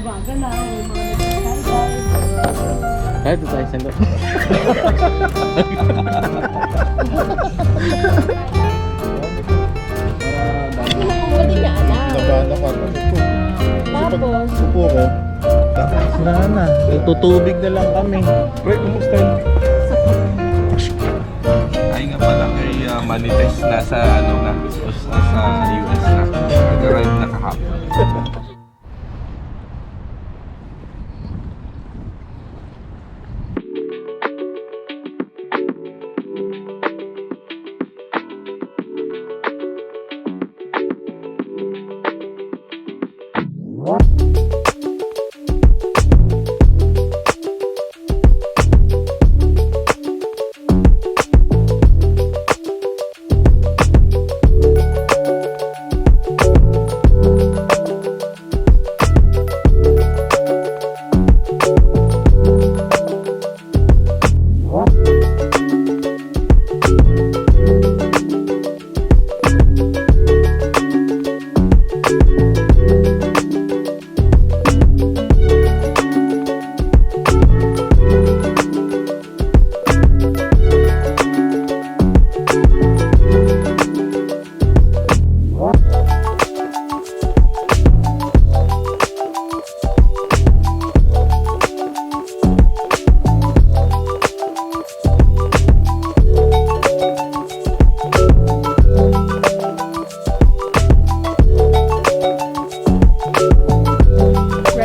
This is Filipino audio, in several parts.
gumagalaw, may mga nagsasaybay. Kahit ito tayo sa loob. Hindi niya alam. Laban ako. Tapos, Upo ko. Wala na. Tutubig na lang kami. Pre, kumusta yun? Ay nga pala kay Manites nasa ano na, sa US na. Nag-arrive na kahapon.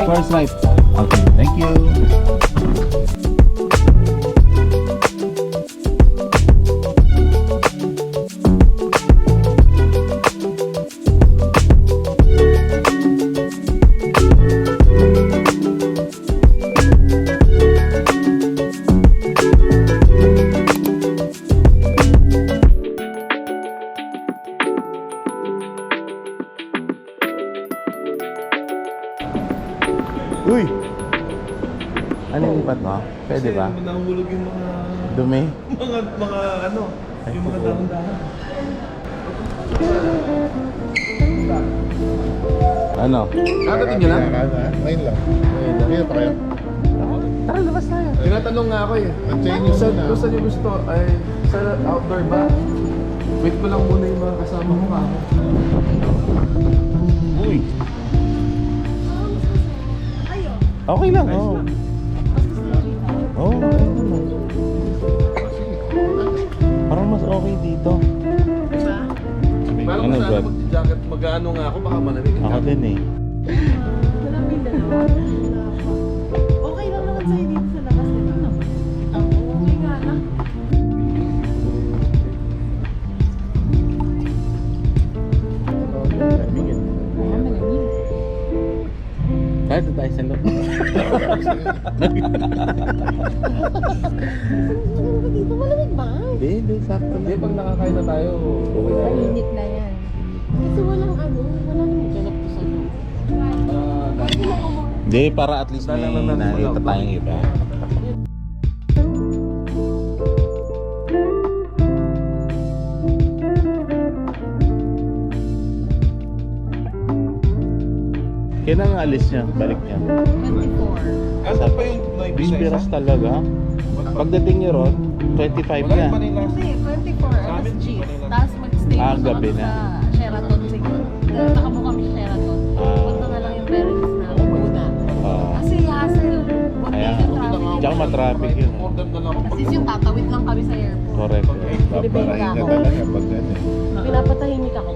First right. Okay, thank you. Uy! Ano yung lipat mo? Pwede ba? Nahulog yung mga... Dumi? mga ano, yung mga dahan-dahan. Ano? Kadating nyo lang? Ngayon lang. Ngayon pa kayo. Tara, labas tayo. Tinatanong nga ako eh. Antayin nyo muna. Kung saan nyo gusto ay sa outdoor ba? Wait ko lang muna yung mga kasama ko ako. Uy! Okay lang, oo. Oo, okay naman. Parang mas okay dito. Parang Ano, sana Brad? mag-jacket, mag-ano nga ako, baka malamig. Ako din eh. malamig na naman. Okay lang naman sa'yo dito sa labas. Ito naman. Ako, okay nga na. Kahit ito tayo sa loob. Dito malamig ba? Hindi, sakto Hindi, lang. pag nakakain na tayo, okay na yun. Mainit na yan. Kasi walang ano, walang ganap ko sa loob. Pwede lang umuwi. Hindi, para at least may nakita tayong iba. Kailan ang alis niya? Balik niya. 24. Ano pa yung Noy Bisperas talaga. Pagdating niyo ron, 25 Wala na. yung Manila. Kasi 24 Sa amin, alas G. Manila. Tapos mag-stay Ah, muna gabi kami na. sa Sheraton siguro. Nakabuka kami sa Sheraton. Ah. Punta na lang yung parents namin muna. Kasi hassle. One Kaya, day yung traffic. tsaka matraffic yun. Order na lang ako. As is yung tatawid lang kami sa airport. Correct. Paparahin ka talaga pag ano. Pinapatahimik ako.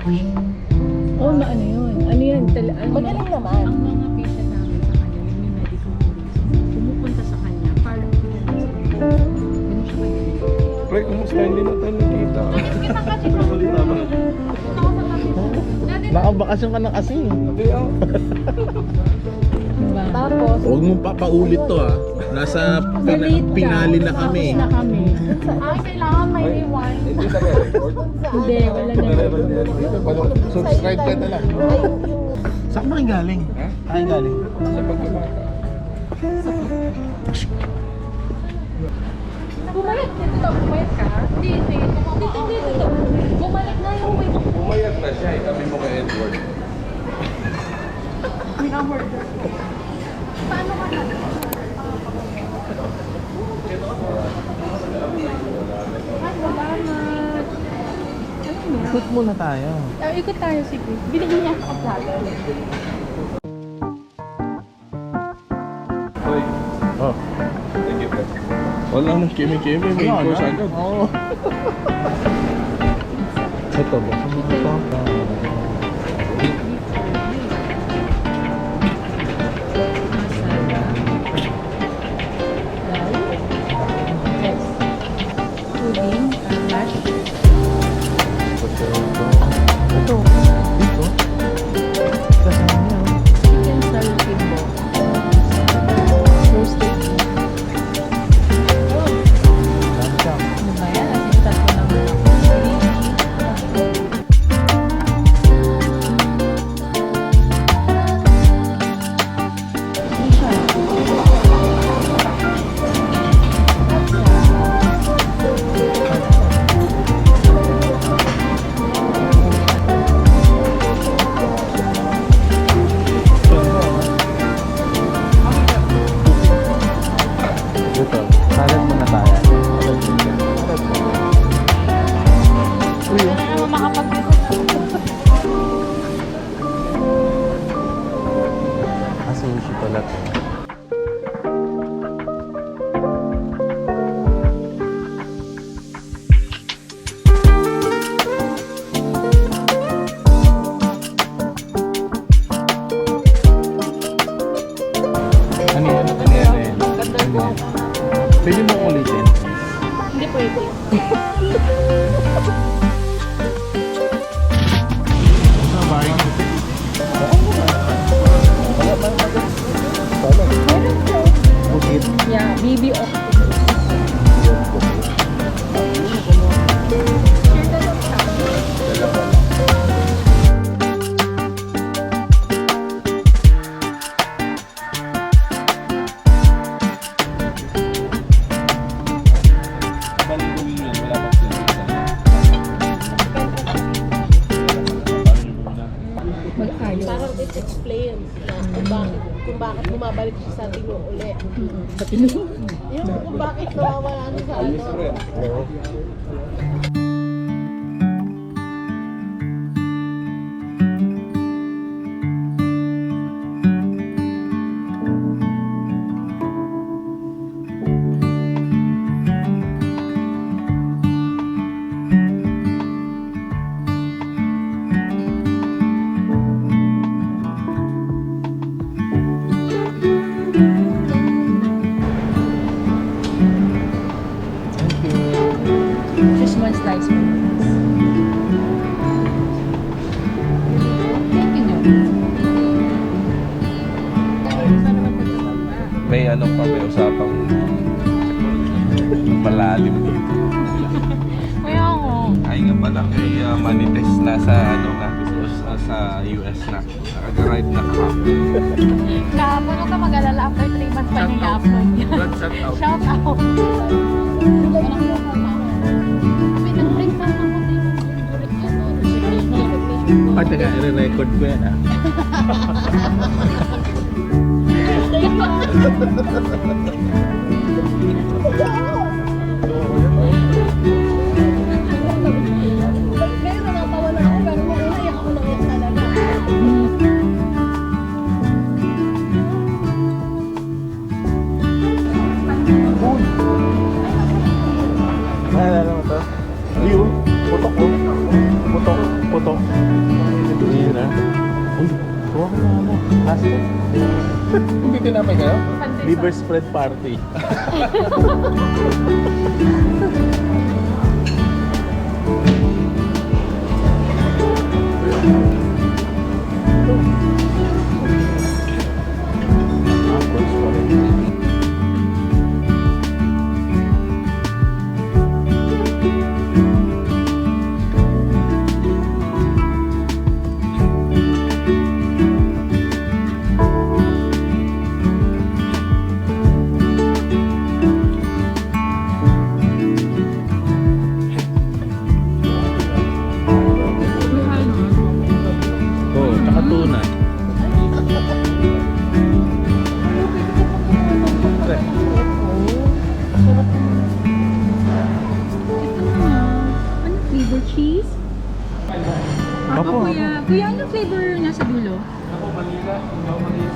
Oo, na ano yun? Ano yun? Magaling naman. Ang mga patient namin sa kanya, yung may medical tourism, pumupunta sa kanya para bigyan ng ganun siya kaya. Pre, kumusta? Hindi na tayo nakita. Nakabakasyon ka na kasi. Hindi ako. Diba? Tapos, Huwag mong papaulit to ha. Nasa Maliit ka, pinali na tapos kami. na kami. ay, kailangan may rewind. Hindi na record. Hindi, wala na. Subscribe ka na lang. Saan ba kayo galing? Ha? Saan galing? Sa pagkabata. Bumalik dito, bumayat ka? Hindi. Dito. Bumalik na yung wait. Pumayat na siya eh. Kami mo kay Edward. Ikot muna tayo. Ikot tayo, sige. Bilhin niya ako plato. Hoy, Oh. thank you, bro. Wala nang kimi-kimi. May course agad. Oo. Ito, buksan mo ito. Masala. Dal. Yes. Pudding. Mash. Ito. Dito. Kasama niya. Chicken saltimbo. Roasted beef. Oh, Lansang. ano ba yan? Asintat ko naman ako. Dito. Salad muna tayo. Uy, sushi pala to. Ano yan? Ano yan? Ano yan? Pwede mo ulitin? Hindi pwede. Sabay. Bukit. Yeah, BB octopus. Share ka lang sa Baliguin yun. Wala bang sila. mag-ayo. Parang it explains na kung bakit bumabalik siya sa Tino uli. Sa Pinoy. Yung kung bakit nawawala na sa ano. Just one slice more. Thank you, John. May ano pa, may usapang malalim dito. Kaya ako. Ay nga pala, kay money test na sa ano na, sa US na. Nag-arrive na kahapon. Kahapon ka mag-alala after 3 months pa niya i-upload niya. Shout out. Shout out. Pinag-break na ako din. Ay, taga, i-record ko yan ah. Pero natawa na ako, pero nung una, iyak ako nang iyak talaga. Naalala mo to? Ayun, putok ko. Putok, putok. Ayun na. Uy, kuha ko na ano. Plastic. Hindi tinapay kayo? Liver spread party. Apples pa rin. Oo, tsaka tuna. Pre. Ano flavor cheese? Apo, Kuya. Kuya, anong flavor nasa dulo? Ako, Manila. Ikaw, Manila.